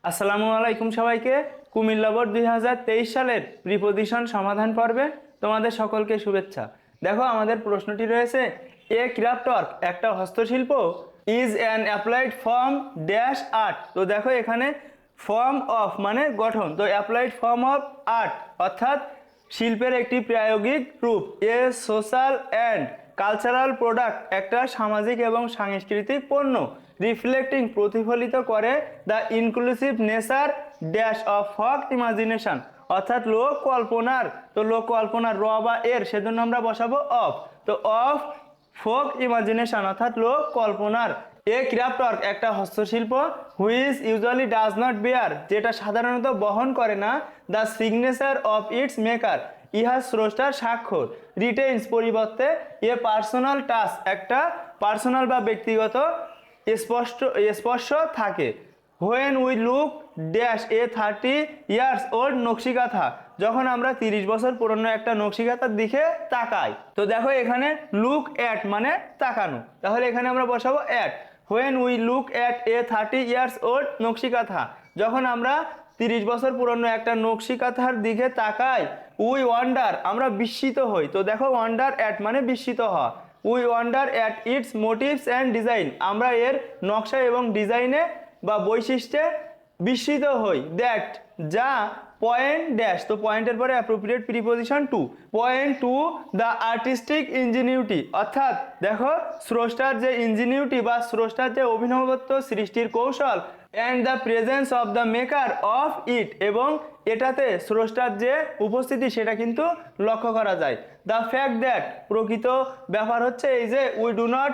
আসসালামু আলাইকুম সবাইকে। কুমিল্লা বোর্ড 2023 সালের প্রিপোজিশন সমাধান পর্বে তোমাদের সকলকে শুভেচ্ছা। দেখো আমাদের প্রশ্নটি রয়েছে, এ ক্রাফট ওয়ার্ক একটা হস্তশিল্প is an applied form dash art. তো দেখো এখানে ফর্ম অফ মানে গঠন, তো অ্যাপ্লাইড ফর্ম অফ আর্ট অর্থাৎ শিল্পের একটি প্রায়োগিক রূপ। A social and cultural product একটা সামাজিক এবং সাংস্কৃতিক পণ্য। রিফ্লেক্টিং প্রতিফলিত করে the inclusive nature dash of folk imagination অর্থাৎ লোক কল্পনার। তো লোক কল্পনার র বা এর সেজন্য আমরা বসাবো অফ। তো অফ ফোক ইমাজিনেশন অর্থাৎ লোক কল্পনার। এ ক্রাফট ওয়ার্ক একটা হস্তশিল্প which usually does not bear যেটা সাধারণত বহন করে না the signature of its maker ইহা স্রষ্টার স্বাক্ষর। রিটেইনস পরিবর্তে এ পার্সোনাল টাচ একটা পার্সোনাল বা ব্যক্তিগত স্পর্শ থাকে। When we look dash a 30 years old নকশিকাঁথা যখন আমরা 30 বছর পুরনো একটা নকশিকাঁথার দিকে তাকাই। তো দেখো এখানে লুক অ্যাট মানে তাকানো, তাহলে এখানে আমরা বসাবো at. When we look at a 30 years old নকশিকাঁথা যখন আমরা 30 বছর পুরনো একটা নকশিকাঁথার দিকে তাকাই। উই ওয়ান্ডার আমরা বিস্মিত হই। তো দেখো ওয়ান্ডার অ্যাট মানে বিস্মিত হওয়া। We wonder at it's motives and design আমরা এর নকশা এবং ডিজাইনে বা বৈশিষ্ট্যে বিস্মিত হই। দ্যাট যা পয়েন্ট ড্যাশ, তো পয়েন্টের পরে appropriate preposition to point to the artistic ingenuity অর্থাৎ দেখো স্রষ্টার যে ইঞ্জিনিউটি বা স্রষ্টার যে অভিনবত্ব সৃষ্টির কৌশল and the presence of the maker of it এবং এটাতে স্রষ্টার যে উপস্থিতি সেটা কিন্তু লক্ষ্য করা যায়। দ্য ফ্যাক্ট দ্যাট প্রকৃত ব্যাপার হচ্ছে এই যে we do not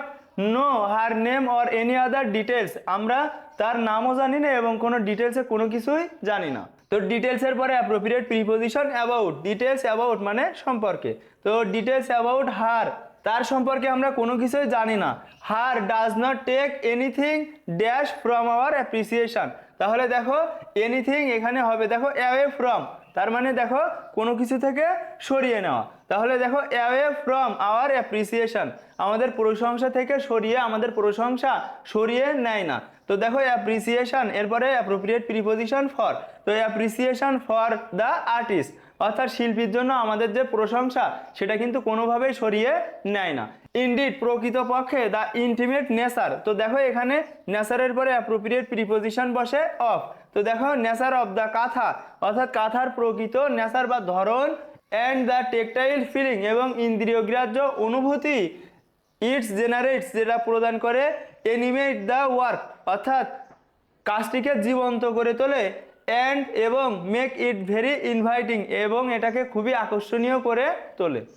know her name or any other details আমরা তার নামও জানি না এবং কোনো ডিটেলসে কোনো কিছুই জানি না। তো ডিটেলসের পরে appropriate preposition about. Details about মানে সম্পর্কে, তো ডিটেলস অ্যাবাউট হার তার সম্পর্কে আমরা কোনো কিছুই জানি না। Her does not take anything dash from our appreciation তাহলে দেখো এনিথিং এখানে হবে দেখো অ্যাওয়ে ফ্রম তার মানে দেখো কোনো কিছু থেকে সরিয়ে নেওয়া। তাহলে দেখো অ্যাওয়ে ফ্রম আওয়ার অ্যাপ্রিসিয়েশন আমাদের প্রশংসা থেকে সরিয়ে আমাদের প্রশংসা সরিয়ে নেয় না। তো দেখো অ্যাপ্রিসিয়েশন এরপরে অ্যাপ্রোপ্রিয়েট প্রিপোজিশন ফর, তো অ্যাপ্রিসিয়েশন ফর দ্য আর্টিস্ট অর্থাৎ শিল্পীর জন্য আমাদের যে প্রশংসা সেটা কিন্তু কোনোভাবেই সরিয়ে নেয় না। ইনডিড প্রকৃতপক্ষে দ্য ইন্টিমেট নেচার, তো দেখো এখানে নেচারের পরে অ্যাপ্রোপ্রিয়েট প্রিপোজিশন বসে অফ। তো দেখো নেচার অফ দ্য কাঁথা অর্থাৎ কাঁথার প্রকৃত নেচার বা ধরন অ্যান্ড দ্য টেকটাইল ফিলিং এবং ইন্দ্রিয়গ্রাহ্য অনুভূতি ইটস জেনারেটস যেটা প্রদান করে অ্যানিমেট দ্য ওয়ার্ক অর্থাৎ কাজটিকে জীবন্ত করে তোলে অ্যান্ড এবং মেক ইট ভেরি ইনভাইটিং এবং এটাকে খুবই আকর্ষণীয় করে তোলে।